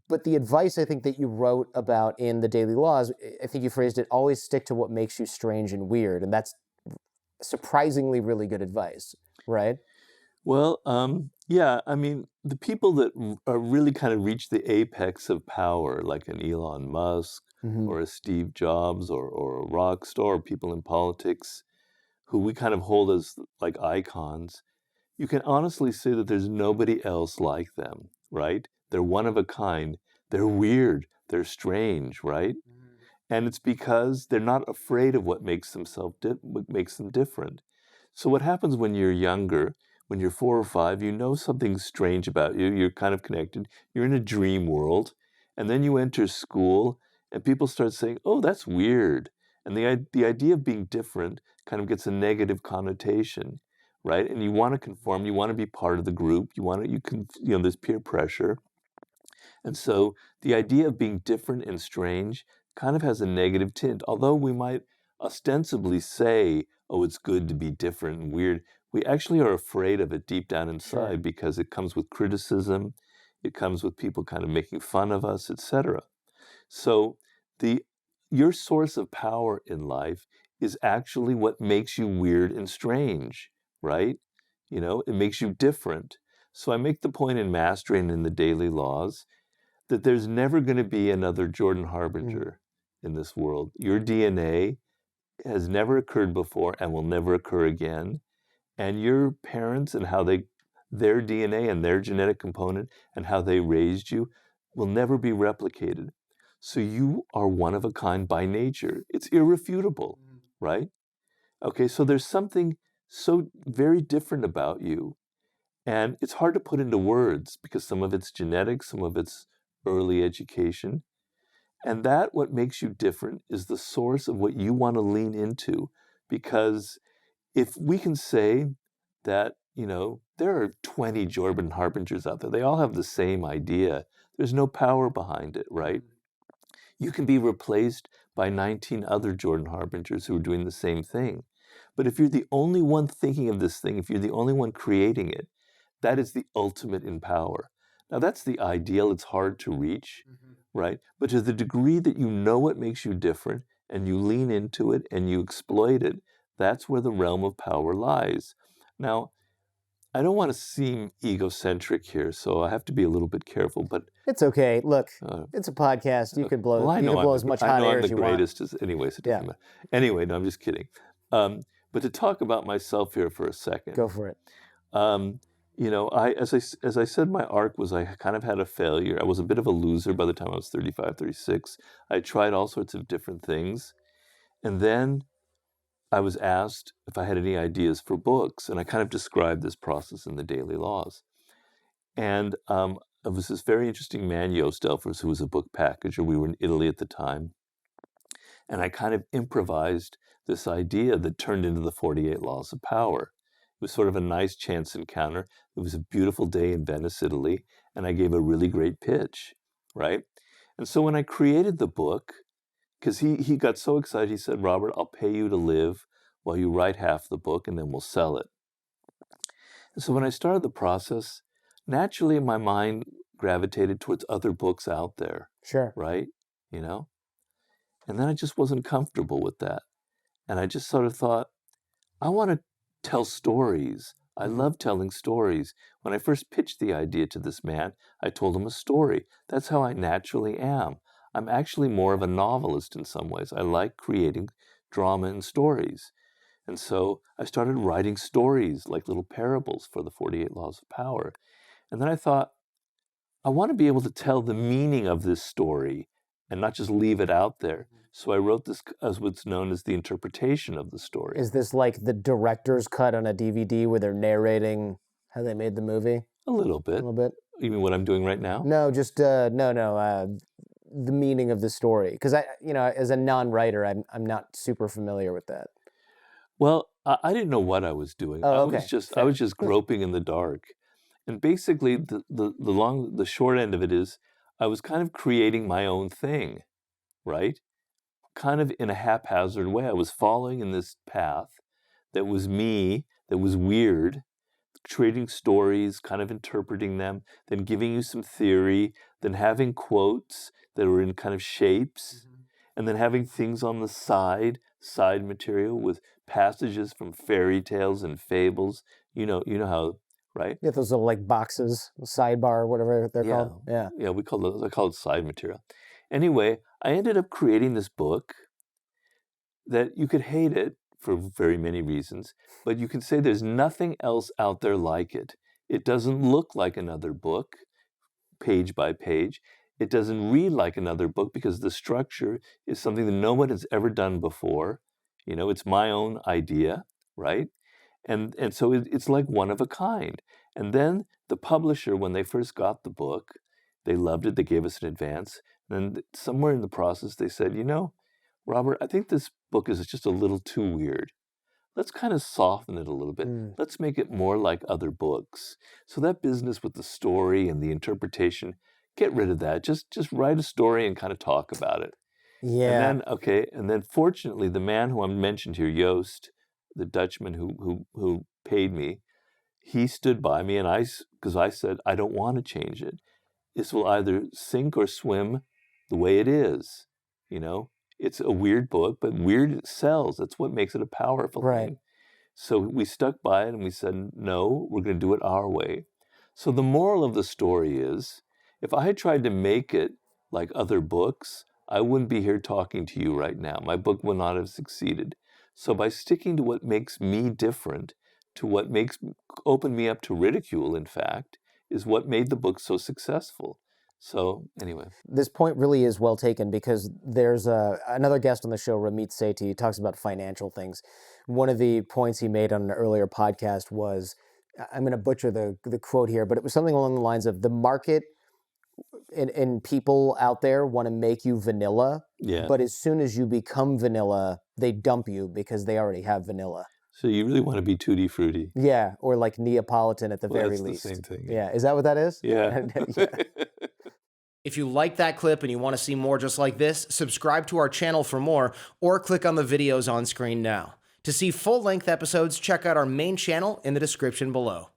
But the advice I think that you wrote about in the Daily Laws, I think you phrased it, always stick to what makes you strange and weird. And that's surprisingly really good advice, right? Well, yeah, I mean, the people that are really kind of reach the apex of power, like an Elon Musk Mm-hmm. or a Steve Jobs or a rock star, or people in politics who we kind of hold as like icons, you can honestly say that there's nobody else like them, right? They're one of a kind. They're weird. They're strange, right? And it's because they're not afraid of what makes what makes them different. So what happens when you're younger, when you're 4 or 5, you know something's strange about you. You're kind of connected. You're in a dream world, and then you enter school, and people start saying, "Oh, that's weird." And the idea of being different kind of gets a negative connotation, right? And you want to conform. You want to be part of the group. There's peer pressure. And so the idea of being different and strange kind of has a negative tint. Although we might ostensibly say, oh, it's good to be different and weird, we actually are afraid of it deep down Sure. inside because it comes with criticism, it comes with people kind of making fun of us, etc. So the your source of power in life is actually what makes you weird and strange, right? It makes you different. So I make the point in Mastery and in the Daily Laws that there's never going to be another Jordan Mm. Harbinger in this world. Your DNA has never occurred before and will never occur again. And your parents and their DNA and their genetic component and how they raised you will never be replicated. So you are one of a kind by nature. It's irrefutable, right? Okay, so there's something so very different about you. And it's hard to put into words because some of it's genetic, some of it's early education. And that what makes you different is the source of what you want to lean into. Because if we can say that, there are 20 Jordan Harbingers out there, they all have the same idea. There's no power behind it, right? You can be replaced by 19 other Jordan Harbingers who are doing the same thing. But if you're the only one thinking of this thing, if you're the only one creating it, that is the ultimate in power. Now, that's the ideal. It's hard to reach, right? But to the degree that you know what makes you different and you lean into it and you exploit it, that's where the realm of power lies. Now, I don't want to seem egocentric here, so I have to be a little bit careful, but It's okay. Look, uh, it's a podcast. You could blow. well, You could blow as much I hot know air I'm the as you want. greatest. Anyways, it Yeah, doesn't matter. Anyway, no, I'm just kidding. But to talk about myself here for a second, go for it. um, as I said, my arc was I kind of had a failure. I was a bit of a loser by the time I was 35, 36. I tried all sorts of different things, and then I was asked if I had any ideas for books, and I kind of described this process in the Daily Laws. And it was this very interesting man, Joost Elfers, who was a book packager. We were in Italy at the time. And I kind of improvised this idea that turned into the 48 Laws of Power. It was sort of a nice chance encounter. It was a beautiful day in Venice, Italy, and I gave a really great pitch, right? And so when I created the book, because he got so excited, he said, Robert, I'll pay you to live while you write half the book, and then we'll sell it. And so when I started the process, naturally my mind gravitated towards other books out there, Sure. right? You know? And then I just wasn't comfortable with that. And I just sort of thought, I want to tell stories. I love telling stories. When I first pitched the idea to this man, I told him a story. That's how I naturally am. I'm actually more of a novelist in some ways. I like creating drama and stories. And so I started writing stories like little parables for the 48 Laws of Power. And then I thought, I want to be able to tell the meaning of this story and not just leave it out there. So I wrote this as what's known as the interpretation of the story. Is this like the director's cut on a DVD where they're narrating how they made the movie? A little bit. A little bit. You mean what I'm doing right now? No, just no. The meaning of the story, because as a non-writer, I'm not super familiar with that. Well, I didn't know what I was doing. Oh, I okay. was just groping in the dark. And basically the short end of it is I was kind of creating my own thing, right? Kind of in a haphazard way. I was following in this path that was me, that was weird, creating stories, kind of interpreting them, then giving you some theory, then having quotes that are in kind of shapes, and then having things on the side material with passages from fairy tales and fables. You know how, right? Yeah, those little like boxes, sidebar, whatever they're called. Yeah. Yeah, I call it side material. Anyway, I ended up creating this book that you could hate it for very many reasons, but you can say there's nothing else out there like it. It doesn't look like another book, page by page. It doesn't read like another book because the structure is something that no one has ever done before. You know, it's my own idea, right? And so it's like one of a kind. And then the publisher, when they first got the book, they loved it. They gave us an advance. And somewhere in the process, they said, you know, Robert, I think this book is just a little too weird. Let's kind of soften it a little bit. Let's make it more like other books. So that business with the story and the interpretation, get rid of that. Just write a story and kind of talk about it. Yeah. And then fortunately, the man who I mentioned here, Joost, the Dutchman who paid me, he stood by me, and because I said, I don't want to change it. This will either sink or swim the way it is. You know, it's a weird book, but weird sells. That's what makes it a powerful thing. So we stuck by it, and we said, no, we're going to do it our way. So the moral of the story is, if I had tried to make it like other books, I wouldn't be here talking to you right now. My book would not have succeeded. So by sticking to what makes me different, to what opened me up to ridicule, in fact, is what made the book so successful. So anyway. This point really is well taken, because there's another guest on the show, Ramit Sethi, he talks about financial things. One of the points he made on an earlier podcast was, I'm going to butcher the quote here, but it was something along the lines of, the market and people out there want to make you vanilla, but as soon as you become vanilla, they dump you because they already have vanilla. So you really want to be tutti frutti. Yeah, or like Neapolitan at the very least. That's the same thing. Yeah, is that what that is? Yeah. Yeah. If you like that clip and you want to see more just like this, subscribe to our channel for more, or click on the videos on screen now. To see full-length episodes, check out our main channel in the description below.